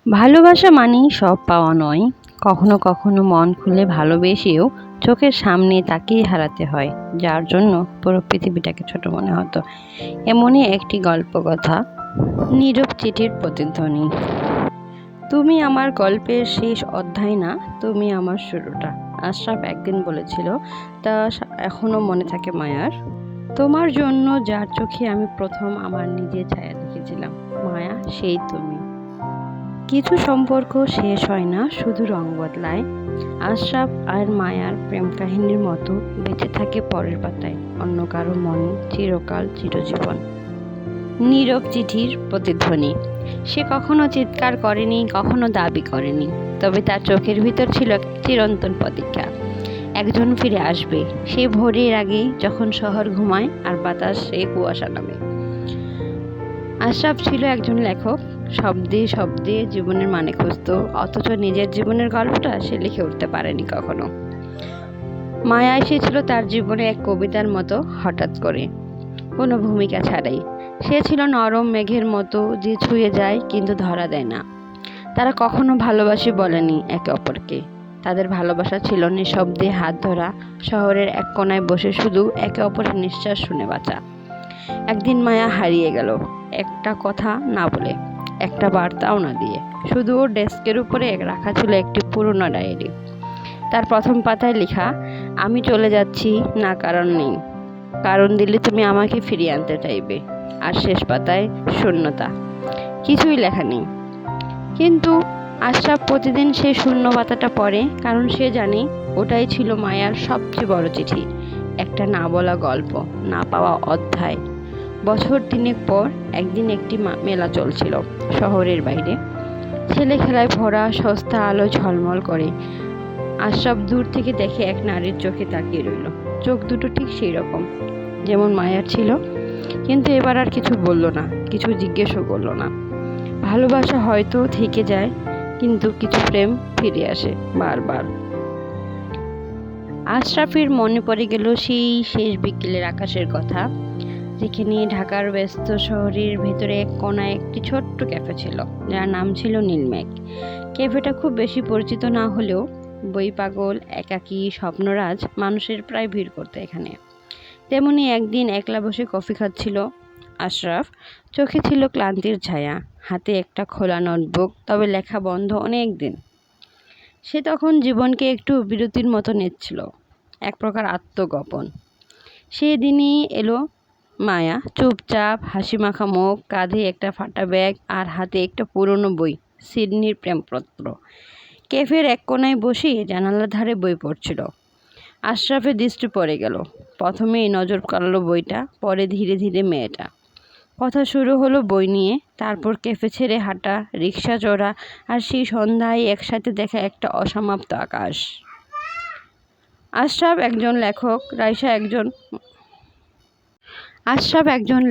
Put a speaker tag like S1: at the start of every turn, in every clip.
S1: ভালোবাসা মানেই সব পাওয়া নয়, কখনো কখনো মন খুলে ভালোবেসেও চোখের সামনে তাকেই হারাতে হয়, যার জন্য পুরো পৃথিবীটাকে ছোট মনে হতো। এমনই একটি গল্পকথা, নীরব চিঠির প্রতিধ্বনি। তুমি আমার গল্পের শেষ অধ্যায় না, তুমি আমার শুরুটা। আশরাফ একদিন বলেছিল, তা এখনো মনে থাকে মায়ার। তোমার জন্য যার চোখে আমি প্রথম আমার নিজের ছায়া দেখেছিলাম, মায়া সেই তুমি। কিছু সম্পর্ক শেষ হয় না, শুধু রং বদলায়। আশরাফ আর মায়ার প্রেম কাহিনীর মতো বেঁচে থাকে পরের পাতায়, অন্য কারো মনে চিরকাল চিরজীবন। নীরব চিঠির প্রতিধ্বনি। সে কখনো চিৎকার করেনি, কখনো দাবি করেনি, তবে তার চোখের ভিতর ছিল এক চিরন্তন প্রতীক্ষা। একজন ফিরে আসবে, সে ভোরের আগে, যখন শহর ঘুমায় আর বাতাসে কুয়াশা নামে। আশরাফ ছিল একজন লেখক, শব্দে শব্দে জীবনের মানে খুঁজত, অথচ নিজের জীবনের গল্পটা সে লিখে উঠতে পারেনি কখনো। মায়া এসেছিল তার জীবনে এক কবিতার মতো, হঠাৎ করে, কোনো ভূমিকা ছাড়াই। সে ছিল নরম মেঘের মতো, যে ছুঁয়ে যায় কিন্তু ধরা দেয় না। তারা কখনো ভালোবাসি বলেনি একে অপরকে, তাদের ভালোবাসা ছিল নিঃশব্দে হাত ধরা, শহরের এক কোনায় বসে শুধু একে অপরের নিঃশ্বাস শুনে বাঁচা। একদিন মায়া হারিয়ে গেল, একটা কথা না বলে, একটা বার্তাও না দিয়ে। শুধু ওর ডেস্কের উপরে রাখা ছিল একটি পুরনো ডায়েরি। তার প্রথম পাতায় লেখা, আমি চলে যাচ্ছি, না কারণ নেই, কারণ দিলে তুমি আমাকে ফিরিয়ে আনতে চাইবে। আর শেষ পাতায় শূন্যতা, কিছুই লেখা নেই। কিন্তু আশরাফ প্রতিদিন সেই শূন্য পাতাটা পড়ে, কারণ সে জানে ওটাই ছিল মায়ার সবচেয়ে বড় চিঠি, একটা না বলা গল্প, না পাওয়া অধ্যায়। বছর 3 পর একদিন একটি মেলা চলছিল শহরের বাইরে। ছেলে খেলায় ভরা, সস্তা আলো ঝলমল করে। আশরাফ দূর থেকে দেখে এক নারীর চোখে তাকিয়ে রইল। চোখ দুটো ঠিক সেই রকম যেমন মায়ার ছিল, কিন্তু এবার আর কিছু বলল না, কিছু জিজ্ঞেসও করলো না। ভালোবাসা হয়তো থেকে যায়, কিন্তু কিছু প্রেম ফিরে আসে বারবার। আশরাফের মনে পড়ে গেল সেই শেষ বিকেলের আকাশের কথা, যেখানে ঢাকার ব্যস্ত শহরের ভেতরে এক কোনায় একটি ছোট্ট ক্যাফে ছিল, যার নাম ছিল নীলমেঘ। ক্যাফেটা খুব বেশি পরিচিত না হলেও বই পাগল, একাকী, স্বপ্নরাজ মানুষের প্রায় ভিড় করতো এখানে। তেমনি একদিন একলা বসে কফি খাচ্ছিল আশরাফ। চোখে ছিল ক্লান্তির ছায়া, হাতে একটা খোলা নোটবুক, তবে লেখা বন্ধ অনেক দিন। সে তখন জীবনকে একটু বিরতির মতো নিচ্ছিল, এক প্রকার আত্মগোপন। সেদিনই এলো মায়া, চুপচাপ, হাসি মাখা মুখ, কাঁধে একটা ফাটা ব্যাগ আর হাতে একটা পুরনো বই, সিডনির প্রেমপত্র। ক্যাফের এক কোনায় বসে জানালার ধারে বই পড়ছিল। আশরাফের দৃষ্টি পড়ে গেল, প্রথমেই নজর কাড়ল বইটা, পরে ধীরে ধীরে মেয়েটা। কথা শুরু হলো বই নিয়ে, তারপর ক্যাফে ছেড়ে হাঁটা, রিক্সা চড়া, আর সেই সন্ধ্যায় একসাথে দেখা একটা অসমাপ্ত আকাশ। আশরাফ একজন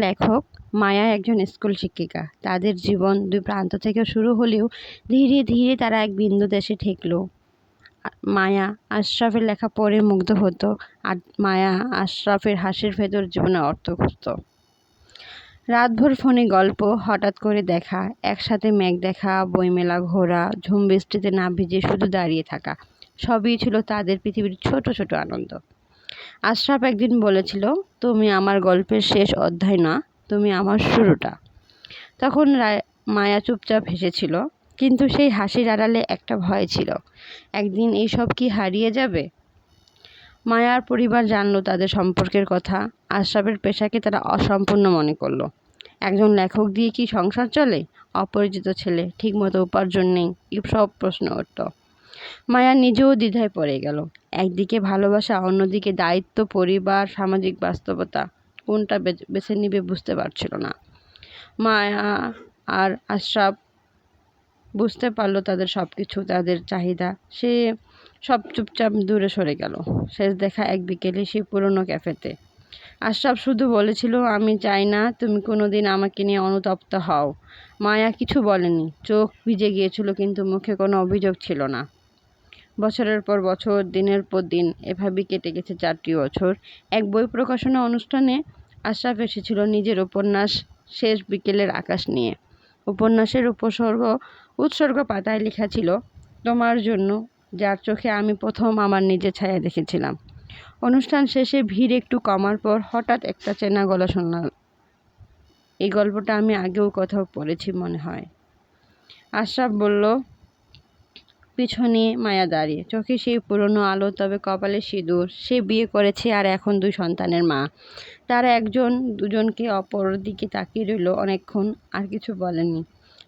S1: লেখক, মায়া একজন স্কুল শিক্ষিকা। তাদের জীবন দুই প্রান্ত থেকে শুরু হলেও ধীরে ধীরে তারা এক বিন্দু দেশে ঠেকলো। মায়া আশরাফের লেখা পড়ে মুগ্ধ হতো, আর মায়া আশরাফের হাসির ভেতর জীবনের অর্থ খুঁজত। রাতভর ফোনে গল্প, হঠাৎ করে দেখা, একসাথে মেঘ দেখা, বইমেলা ঘোরা, ঝুম বৃষ্টিতে না ভিজে শুধু দাঁড়িয়ে থাকা, সবই ছিল তাদের পৃথিবীর ছোট ছোট আনন্দ। আশরাফ একদিন বলেছিল, তুমি আমার গল্পের শেষ অধ্যায় না, তুমি আমার শুরুটা। তখন মায়া চুপচাপ হেসেছিল, কিন্তু সেই হাসির আড়ালে একটা ভয় ছিল, একদিন এইসব কি হারিয়ে যাবে। মায়ার পরিবার জানলো তাদের সম্পর্কের কথা। আশরাফের পেশাকে তারা অসম্পূর্ণ মনে করলো। একজন লেখক দিয়ে কি সংসার চলে? অপরিচিত ছেলে, ঠিকমতো উপার্জন নেই, সব প্রশ্ন উঠত। মায়া নিজেও দ্বিধায় পড়ে গেল। একদিকে ভালোবাসা, অন্যদিকে দায়িত্ব, পরিবার, সামাজিক বাস্তবতা, কোনটা বেছে নিবে বুঝতে পারছিল না। মায়া আর আশরাফ বুঝতে পারলো তাদের সব কিছু, তাদের চাহিদা। সে সব চুপচাপ দূরে সরে গেল। শেষ দেখা এক বিকেলে সেই পুরনো ক্যাফেতে। আশরাফ শুধু বলেছিল, আমি চাই না তুমি কোনোদিন আমাকে নিয়ে অনুতপ্ত হও। মায়া কিছু বলেনি, চোখ ভিজে গিয়েছিল, কিন্তু মুখে কোনো অভিযোগ ছিল না। বছরের পর বছর, দিনের পর দিন, এভাবেই কেটে গেছে 4টি বছর। এক বই প্রকাশনা অনুষ্ঠানে আশরাফ এসেছিল নিজের উপন্যাস শেষ বিকেলের আকাশ নিয়ে। উপন্যাসের উপসর্গ উৎসর্গ পাতায় লেখা ছিল, তোমার জন্য, যার চোখে আমি প্রথম আমার নিজের ছায়া দেখেছিলাম। অনুষ্ঠান শেষে ভিড় একটু কমার পর হঠাৎ একটা চেনা গলা শুনলাম। এই গল্পটা আমি আগেও কোথাও পড়েছি মনে হয়। আশরাফ বলল, পিছনে মায়া দাঁড়িয়ে, চোখে সেই পুরনো আলো, তবে কপালে সিঁদুর। সে বিয়ে করেছে আর এখন 2 সন্তানের মা। তারা একজন দুজনকে অপর দিকে তাকিয়ে রইল অনেকক্ষণ, আর কিছু বলেনি।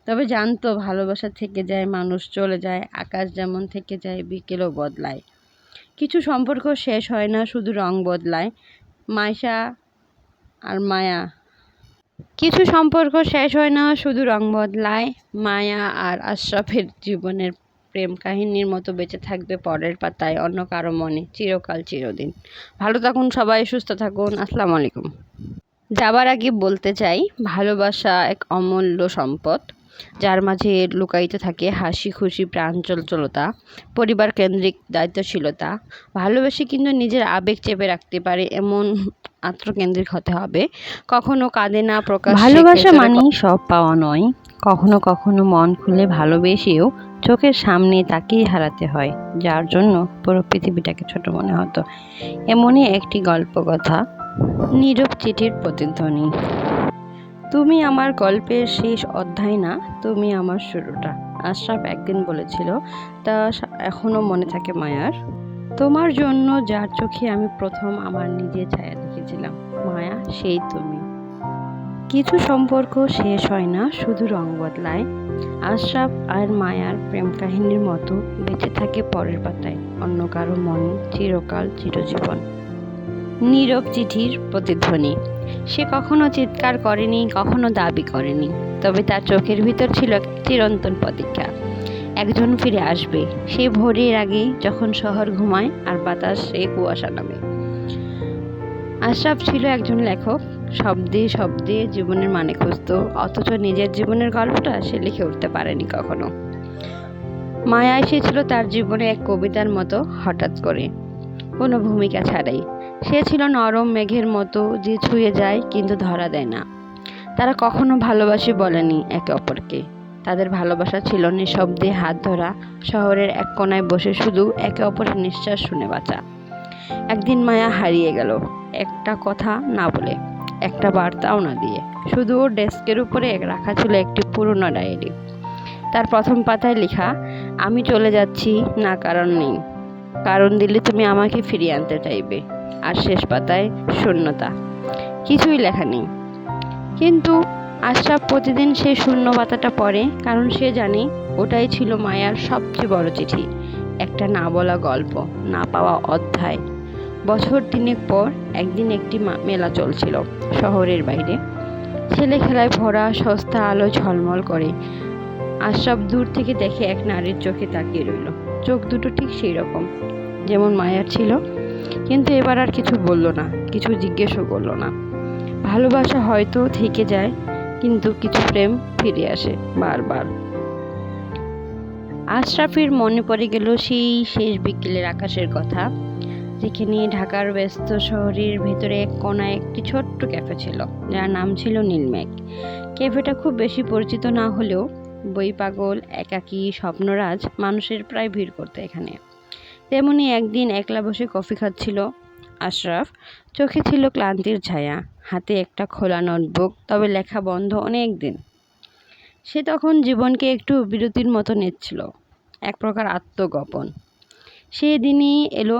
S1: তবে জানতো ভালোবাসা থেকে যায়, মানুষ চলে যায়, আকাশ যেমন থেকে যায়, বিকেলও বদলায়। কিছু সম্পর্ক শেষ হয় না, শুধু রং বদলায়। মাইশা আর মায়া কিছু সম্পর্ক শেষ হয় না, শুধু রং বদলায়। মায়া আর আশরাফের জীবনের প্রেম কাহিনীর মতো বেঁচে থাকবে পরের পাতায়, অন্য কারো মনে, চিরকাল চিরদিন। ভালো থাকুন সবাই, সুস্থ থাকুন। আসসালামু আলাইকুম। যাবার আগে বলতে চাই, ভালোবাসা এক অমূল্য সম্পদ, যার মাঝে লুকায়িত থাকে হাসি খুশি, প্রাণ চঞ্চলতা, পরিবার কেন্দ্রিক দায়িত্বশীলতা। ভালোবেসে কিন্তু নিজের আবেগ চেপে রাখতে পারে এমন আত্মকেন্দ্রিক হতে হবে। কখনো কাঁদে না প্রকাশ্যে। ভালোবাসা মানেই সব পাওয়া নয়, কখনো কখনো মন খুলে ভালোবেসেও চোখের সামনে তাকিয়ে হারাতে হয়, যার জন্য পুরো পৃথিবীটাকে ছোট মনে হতো। এমনই একটি গল্পকথা, নীরব চিঠির প্রতিধ্বনি। তুমি আমার গল্পের শেষ অধ্যায় না, তুমি আমার শুরুটা। আশরাফ একদিন বলেছিল, তা এখনো মনে থাকে মায়ার। তোমার জন্য, যার চোখে আমি প্রথম আমার নিজের ছায়া দেখেছিলাম। মায়া সেই তুমি। কিছু সম্পর্ক শেষ হয় না, শুধু রং বদলায়। আশরাফ আর মায়ার প্রেম কাহিনীর মতো বেঁচে থাকে পরের পাতায়, অন্য কারো মনে, চিরকাল চিরজীবন। নীরব চিঠির প্রতিধ্বনি। সে কখনো চিৎকার করেনি, কখনো দাবি করেনি, তবে তার চোখের ভিতর ছিল এক চিরন্তন প্রতীক্ষা। একজন ফিরে আসবে, সে ভোরের আগে, যখন শহর ঘুমায় আর বাতাসে কুয়াশা নামে। আশরাফ ছিল একজন লেখক, শব্দে শব্দে জীবনের মানে খুঁজত, অথচ নিজের জীবনের গল্পটা সে লিখে উঠতে পারেনি কখনো। মায়া এসেছিল তার জীবনে এক কবিতার মতো, হঠাৎ করে, কোনো ভূমিকা ছাড়াই। সে ছিল নরম মেঘের মতো, যে ছুঁয়ে যায় কিন্তু ধরা দেয় না। তারা কখনো ভালোবাসি বলেনি একে অপরকে। তাদের ভালোবাসা ছিল নিঃশব্দে হাত ধরা, শহরের এক কোনায় বসে শুধু একে অপরের নিঃশ্বাস শুনে বাঁচা। একদিন মায়া হারিয়ে গেল, একটা কথা না বলে, একটা বার্তাও না দিয়ে। শুধু ওর ডেস্কের উপরে রাখা ছিল একটি পুরনো ডায়েরি। তার প্রথম পাতায় লেখা, আমি চলে যাচ্ছি, না কারণ নেই, কারণ দিলে তুমি আমাকে ফিরিয়ে আনতে চাইবে। আর শেষ পাতায় শূন্যতা, কিছুই লেখা নেই। কিন্তু আশরাফ প্রতিদিন সেই শূন্য পাতাটা পড়ে, কারণ সে জানে ওটাই ছিল মায়ার সবচেয়ে বড় চিঠি। একটা না বলা গল্প, না পাওয়া অধ্যায়। বছর 3 পর একদিন একটি মেলা চলছিল শহরের বাইরে। ছেলে খেলায় ভরা, সস্তা আলো ঝলমল করে। আশরাফ দূর থেকে দেখে এক নারীর চোখে তাকিয়ে রইল। চোখ দুটো ঠিক সেই রকম যেমন মায়ার ছিল, কিন্তু এবার আর কিছু বলল না, কিছু জিজ্ঞেসও করল না। ভালোবাসা হয়তো থেকে যায়, কিন্তু কিছু প্রেম ফিরে আসে বারবার। আশরাফের মনে পড়ে গেল সেই শেষ বিকেলের আকাশের কথা, যেখানে ঢাকার ব্যস্ত শহরের ভেতরে এক কোনায় একটি ছোট্ট ক্যাফে ছিল, যার নাম ছিল নীলমেঘ। ক্যাফেটা খুব বেশি পরিচিত না হলেও বই পাগল, একাকী, স্বপ্নরাজ মানুষের প্রায় ভিড় করতো এখানে। তেমনি একদিন একলা বসে কফি খাচ্ছিল আশরাফ। চোখে ছিল ক্লান্তির ছায়া, হাতে একটা খোলা নোটবুক, তবে লেখা বন্ধ অনেক দিন। সে তখন জীবনকে একটু বিরতির মতো নিচ্ছিল, এক প্রকার আত্মগোপন। সেদিনই এলো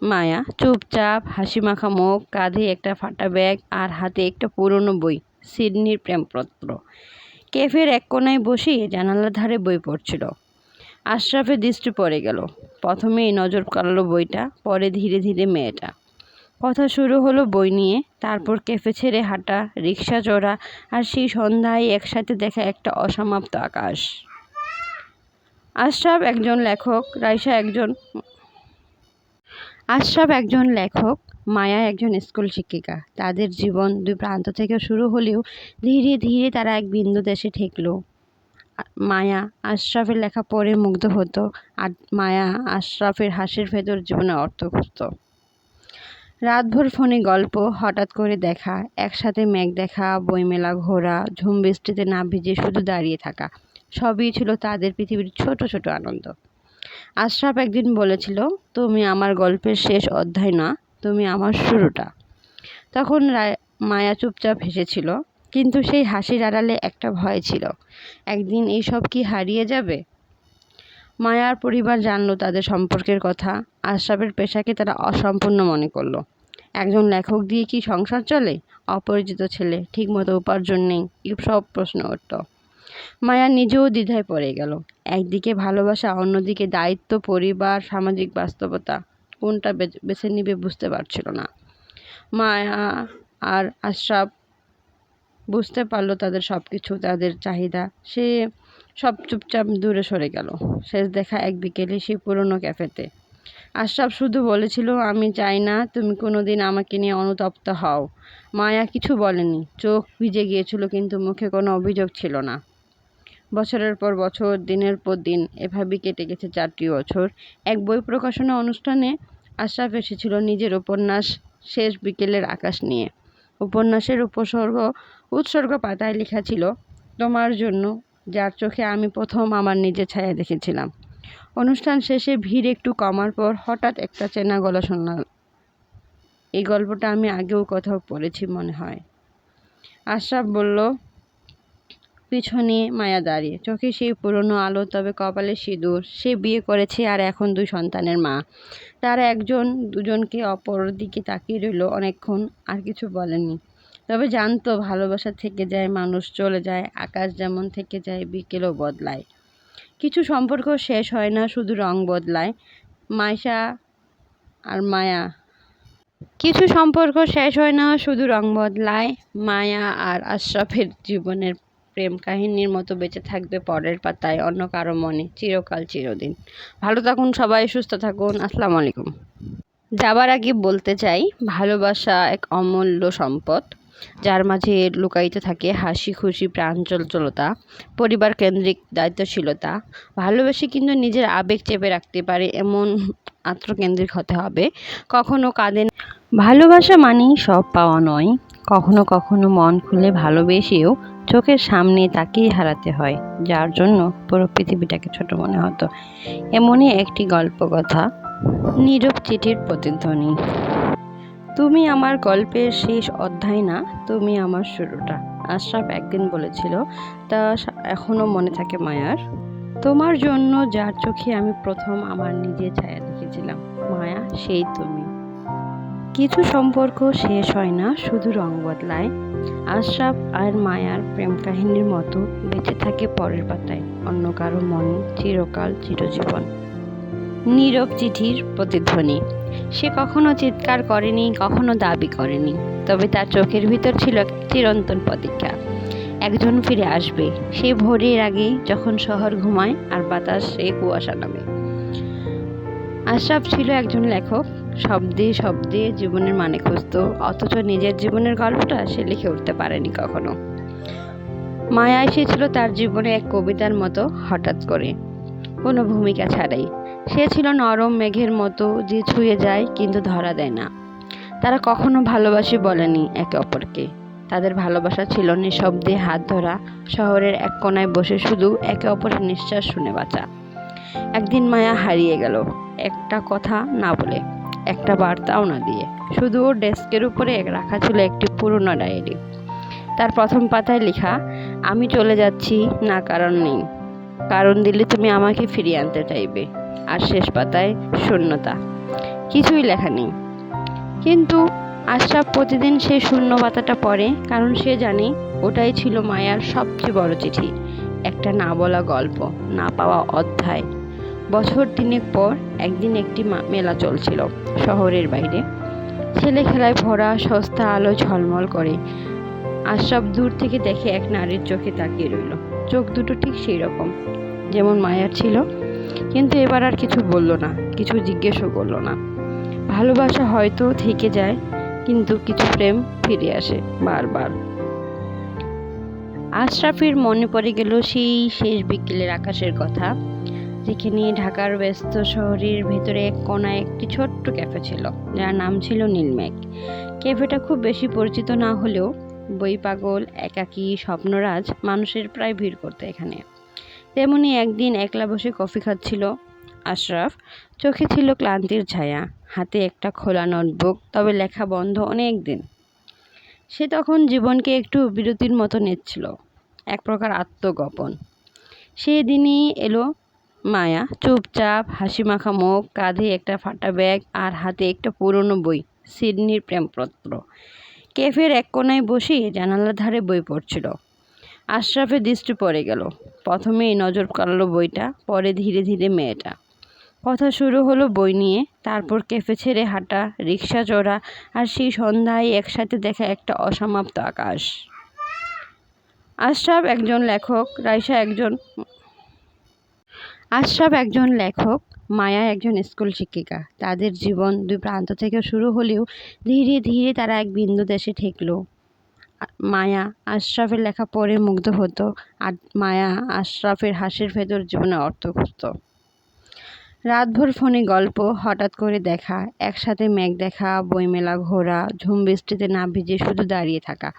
S1: মায়া, চুপচাপ, হাসি মাখা মুখ, কাঁধে একটা ফাটা ব্যাগ আর হাতে একটা পুরনো বই, সিডনির প্রেমপত্র। ক্যাফের এক কোনায় বসে জানালার ধারে বই পড়ছিল। আশরাফের দৃষ্টি পড়ে গেল। প্রথমেই নজর কাড়ল বইটা, পরে ধীরে ধীরে মেয়েটা। কথা শুরু হলো বই নিয়ে, তারপর ক্যাফে ছেড়ে হাঁটা, রিক্সা চড়া, আর সেই সন্ধ্যায় একসাথে দেখা একটা অসমাপ্ত আকাশ। আশরাফ একজন লেখক, মায়া একজন স্কুল শিক্ষিকা। তাদের জীবন 2 প্রান্ত থেকে শুরু হলেও ধীরে ধীরে তারা এক বিন্দুতে এসে ঠেকলো। মায়া আশরাফের লেখা পড়ে মুগ্ধ হতো, আর মায়া আশরাফের হাসির ভেতর জীবনের অর্থ খুঁজত। রাতভর ফোনে গল্প, হঠাৎ করে দেখা, একসাথে মেঘ দেখা, বইমেলা ঘোরা, ঝুম বৃষ্টিতে না ভিজে শুধু দাঁড়িয়ে থাকা। সবই ছিল তাদের পৃথিবীর ছোট ছোট আনন্দ। আশরাফ একদিন বলেছিল, তুমি আমার গল্পের শেষ অধ্যায় না, তুমি আমার শুরুটা। তখন মায়া চুপচাপ হেসেছিল, কিন্তু সেই হাসির আড়ালে একটা ভয় ছিল, একদিন এইসব কি হারিয়ে যাবে। মায়ার পরিবার জানলো তাদের সম্পর্কের কথা। আশরাফের পেশাকে তারা অসম্পূর্ণ মনে করলো। একজন লেখক দিয়ে কি সংসার চলে? অপরিচিত ছেলে, ঠিকমতো উপার্জন নেই, সব প্রশ্ন উঠত। মায়া নিজেও দ্বিধায় পড়ে গেল। একদিকে ভালোবাসা, অন্যদিকে দায়িত্ব, পরিবার, সামাজিক বাস্তবতা। কোনটা বেছে নিবে বুঝতে পারছিল না। মায়া আর আশরাফ বুঝতে পারলো তাদের সব কিছু, তাদের চাহিদা। সে সব চুপচাপ দূরে সরে গেল। শেষ দেখা এক বিকেলে সেই পুরনো ক্যাফেতে। আশরাফ শুধু বলেছিল, আমি চাই না তুমি কোনোদিন আমাকে নিয়ে অনুতপ্ত হও। মায়া কিছু বলেনি, চোখ ভিজে গিয়েছিল, কিন্তু মুখে কোনো অভিযোগ ছিল না। বছরের পর বছর, দিনের পর দিন এভাবেই কেটে গেছে 4টি বছর। এক বই প্রকাশনা অনুষ্ঠানে আশরাফ এসেছিল নিজের উপন্যাস শেষ বিকেলের আকাশ নিয়ে। উপন্যাসের উৎসর্গ পাতায় লেখা ছিল, তোমার জন্য, যার চোখে আমি প্রথম আমার নিজের ছায়া দেখেছিলাম। অনুষ্ঠান শেষে ভিড় একটু কমার পর হঠাৎ একটা চেনা গলা শুনলাম। এই গল্পটা আমি আগেও কোথাও পড়েছি মনে হয়। আশরাফ বলল। পিছনে মায়া দাঁড়িয়ে, চোখে সেই পুরনো আলো, তবে কপালে সিঁদুর। সে বিয়ে করেছে আর এখন 2 সন্তানের মা। তারা একজন দুজনকে অপর দিকে তাকিয়ে রইল অনেকক্ষণ, আর কিছু বলেনি। তবে জানতো ভালোবাসা থেকে যায়, মানুষ চলে যায়, আকাশ যেমন থেকে যায়, বিকেলও বদলায়। কিছু সম্পর্ক শেষ হয় না, শুধু রং বদলায়। মাইশা আর মায়া কিছু সম্পর্ক শেষ হয় না, শুধু রং বদলায়। মায়া আর আশরাফের জীবনের প্রেম কাহিনীর মতো বেঁচে থাকবে পরের পাতায়, অন্য কারো মনে, চিরকাল চিরদিন। ভালো থাকুন সবাই, সুস্থ থাকুন। আসসালামু আলাইকুম। যাবার আগে বলতে চাই, ভালোবাসা এক অমূল্য সম্পদ, যার মাঝে লুকায়িত থাকে হাসি, খুশি, প্রাঞ্চঞ্চলতা, পরিবার কেন্দ্রিক দায়িত্বশীলতা। ভালোবেসে কিন্তু নিজের আবেগ চেপে রাখতে পারে এমন আত্মকেন্দ্রিক হতে হবে। কখনো কাঁদেন। ভালোবাসা মানেই সব পাওয়া নয়, কখনো কখনো মন খুলে ভালোবেসেও চোখের সামনে তাকিয়ে হারাতে হয়, যার জন্য পুরো পৃথিবীটাকে ছোট মনে হতো। এমনই একটি গল্প কথা, নীরব চিঠির প্রতিধ্বনি। তুমি আমার গল্পের শেষ অধ্যায় না, তুমি আমার শুরুটা। আশরাফ একদিন বলেছিল, তা এখনো মনে থাকে মায়ার। তোমার জন্য, যার চোখে আমি প্রথম আমার নিজের ছায়া দেখেছিলাম। মায়া সেই তুমি। কিছু সম্পর্ক শেষ হয় না, শুধু রং বদলায়। আশরাফ আর মায়ার প্রেম কাহিনীর মতো বেঁচে থাকে পরের পাতায়, অন্য কারো মনে, চিরকাল চিরজীবন। নীরব চিঠির প্রতিধ্বনি। সে কখনো চিৎকার করেনি, কখনো দাবি করেনি, তবে তার চোখের ভিতর ছিল এক চিরন্তন প্রতীক্ষা, একজন ফিরে আসবে। সেই ভোরের আগে, যখন শহর ঘুমায় আর বাতাসে কুয়াশা নামে। আশরাফ ছিল একজন লেখক, শব্দে শব্দে জীবনের মানে খুঁজত, অথচ নিজের জীবনের গল্পটা সে লিখে উঠতে পারেনি কখনো। মায়া এসেছিল তার জীবনে এক কবিতার মতো, হঠাৎ করে, কোনো ভূমিকা ছাড়াই। সে ছিল নরম মেঘের মতো, যে ছুঁয়ে যায় কিন্তু ধরা দেয় না। তারা কখনো ভালোবাসি বলেনি একে অপরকে। তাদের ভালোবাসা ছিল নিঃশব্দে হাত ধরা, শহরের এক কোনায় বসে শুধু একে অপরের নিঃশ্বাস শুনে বাঁচা। একদিন মায়া হারিয়ে গেল, একটা কথা না বলে, একটা বার্তাও না দিয়ে। শুধু ওর ডেস্কের উপরে রাখা ছিল একটি পুরনো ডায়েরি। তার প্রথম পাতায় লেখা, আমি চলে যাচ্ছি, না কারণ নেই, কারণ দিলে তুমি আমাকে ফিরিয়ে আনতে চাইবে। আর শেষ পাতায় শূন্যতা, কিছুই লেখা নেই। কিন্তু আশরাফ প্রতিদিন সেই শূন্য পাতাটা পড়ে, কারণ সে জানে ওটাই ছিল মায়ার সবচেয়ে বড় চিঠি, একটা না বলা গল্প, না পাওয়া অধ্যায়। বছর 3 পর একদিন একটি মেলা চলছিল শহরের বাইরে। ছেলে খেলায় ভরা, সস্তা আলো ঝলমল করে। আশরাফ দূর থেকে দেখে এক নারীর চোখে তাকিয়ে রইল। চোখ দুটো ঠিক সেই রকম যেমন মায়ার ছিল, কিন্তু এবার আর কিছু বলল না, কিছু জিজ্ঞেসও করলো না। ভালোবাসা হয়তো থেকে যায়, কিন্তু কিছু প্রেম ফিরে আসে বারবার। আশরাফের মনে পড়ে গেল সেই শেষ বিকেলের আকাশের কথা, যেখানে ঢাকার ব্যস্ত শহরের ভেতরে এক কোনায় একটি ছোট্ট ক্যাফে ছিল, যার নাম ছিল নীলমেঘ। ক্যাফেটা খুব বেশি পরিচিত না হলেও বই পাগল, একাকী, স্বপ্নরাজ মানুষের প্রায় ভিড় করতো এখানে। তেমনি একদিন একলা বসে কফি খাচ্ছিল আশরাফ। চোখে ছিল ক্লান্তির ছায়া, হাতে একটা খোলা নোটবুক, তবে লেখা বন্ধ অনেক দিন। সে তখন জীবনকে একটু বিরতির মতো নিচ্ছিল, এক প্রকার আত্মগোপন। সেদিনই এলো মায়া, চুপচাপ, হাসি মাখা মুখ, কাঁধে একটা ফাটা ব্যাগ আর হাতে একটা পুরনো বই, সিডনির প্রেমপত্র। ক্যাফের এক কোনায় বসে জানালার ধারে বই পড়ছিল। আশরাফের দৃষ্টি পড়ে গেল। প্রথমেই নজর কাড়ল বইটা, পরে ধীরে ধীরে মেয়েটা। কথা শুরু হলো বই নিয়ে, তারপর ক্যাফে ছেড়ে হাঁটা, রিক্সা চড়া, আর সেই সন্ধ্যায় একসাথে দেখা একটা অসমাপ্ত আকাশ। আশরাফ একজন লেখক, মায়া একজন স্কুল শিক্ষিকা। তাদের জীবন দুই প্রান্ত থেকে শুরু হলেও ধীরে ধীরে তারা এক বিন্দুতে এসে ঠেকল। মায়া আশরাফের লেখা পড়ে মুগ্ধ হতো, আর মায়া আশরাফের হাসির ভেতর জীবনের অর্থ খুঁজত। রাতভর ফোনে গল্প, হঠাৎ করে দেখা, একসাথে মেঘ দেখা, বইমেলা ঘোরা, ঝুম বৃষ্টিতে না ভিজে শুধু দাঁড়িয়ে থাকা,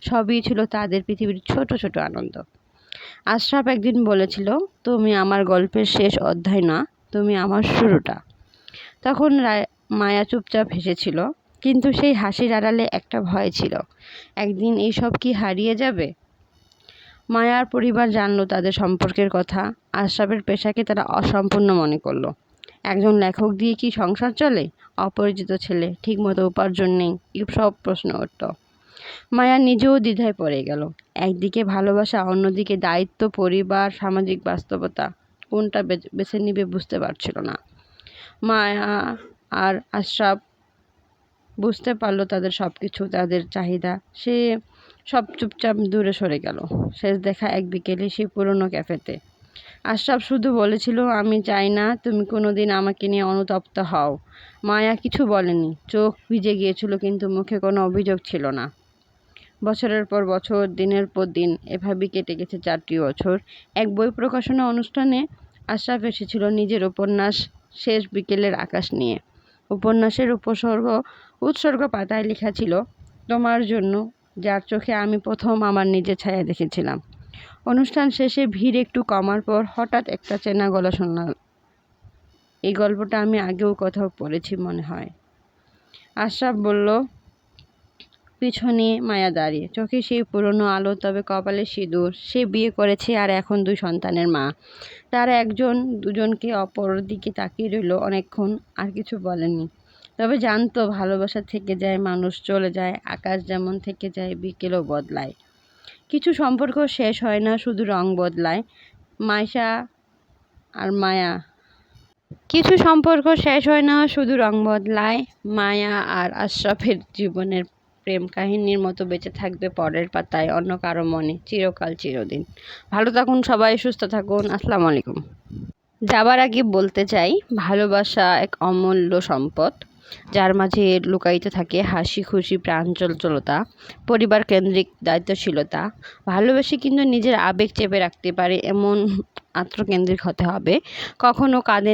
S1: সবই ছিল তাদের পৃথিবীর ছোট ছোট আনন্দ। আশরাফ একদিন বলেছিল, তুমি আমার গল্পের শেষ অধ্যায় না, তুমি আমার শুরুটা। তখন মায়া চুপচাপ হেসেছিল, কিন্তু সেই হাসির আড়ালে একটা ভয় ছিল, একদিন এইসব কি হারিয়ে যাবে। মায়ার পরিবার জানলো তাদের সম্পর্কের কথা। আশরাফের পেশাকে তারা অসম্পূর্ণ মনে করলো। একজন লেখক দিয়ে কি সংসার চলে? অপরিচিত ছেলে, ঠিকমতো উপার্জন নেই, সব প্রশ্ন উঠত। মায়া নিজেও দ্বিধায় পড়ে গেল। একদিকে ভালোবাসা, অন্যদিকে দায়িত্ব, পরিবার, সামাজিক বাস্তবতা, কোনটা বেছে নিবে বুঝতে পারছিল না। মায়া আর আশরাফ বুঝতে পারলো তাদের সব কিছু, তাদের চাহিদা। সে সব চুপচাপ দূরে সরে গেল। শেষ দেখা এক বিকেলে সেই পুরনো ক্যাফেতে। আশরাফ শুধু বলেছিল, আমি চাই না তুমি কোনোদিন আমাকে নিয়ে অনুতপ্ত হও। মায়া কিছু বলেনি, চোখ ভিজে গিয়েছিল, কিন্তু মুখে কোনো অভিযোগ ছিল না। বছরের পর বছর, দিনের পর দিন, এভাবেই কেটে গেছে 4টি বছর। এক বই প্রকাশনা অনুষ্ঠানে আশরাফ এসেছিল নিজের উপন্যাস শেষ বিকেলের আকাশ নিয়ে। উপন্যাসের উৎসর্গ পাতায় লেখা ছিল, তোমার জন্য, যার চোখে আমি প্রথম আমার নিজের ছায়া দেখেছিলাম। অনুষ্ঠান শেষে ভিড় একটু কমার পর হঠাৎ একটা চেনা গলা শুনলাম। এই গল্পটা আমি আগেও কোথাও পড়েছি মনে হয়। আশরাফ বলল। পিছনে মায়া দাঁড়িয়ে, চোখে সেই পুরনো আলো, তবে কপালে সিঁদুর। সে বিয়ে করেছে আর এখন 2 সন্তানের মা। তারা একজন দুজনকে অপরের দিকে তাকিয়ে রইল অনেকক্ষণ, আর কিছু বলেনি। তবে জানতো ভালোবাসা থেকে যায়, মানুষ চলে যায়, আকাশ যেমন থেকে যায়, বিকেলও বদলায়। কিছু সম্পর্ক শেষ হয় না, শুধু রং বদলায়। মায়া আর আশরাফের জীবনের প্রেম কাহিনীর মতো বেঁচে থাকবে পরের পাতায়, অন্য কারো মনে, চিরকাল, চিরদিন। ভালো থাকুন সবাই, সুস্থ থাকুন। আসসালামু আলাইকুম। যাবার আগে বলতে চাই, ভালোবাসা এক অমূল্য সম্পদ, যার মাঝে লুকায়িত থাকে হাসি, খুশি, প্রাঞ্চঞ্চলতা, পরিবার কেন্দ্রিক দায়িত্বশীলতা। ভালোবেসে কিন্তু নিজের আবেগ চেপে রাখতে পারে এমন আত্মকেন্দ্রিক হতে হবে। কখনো কাঁদে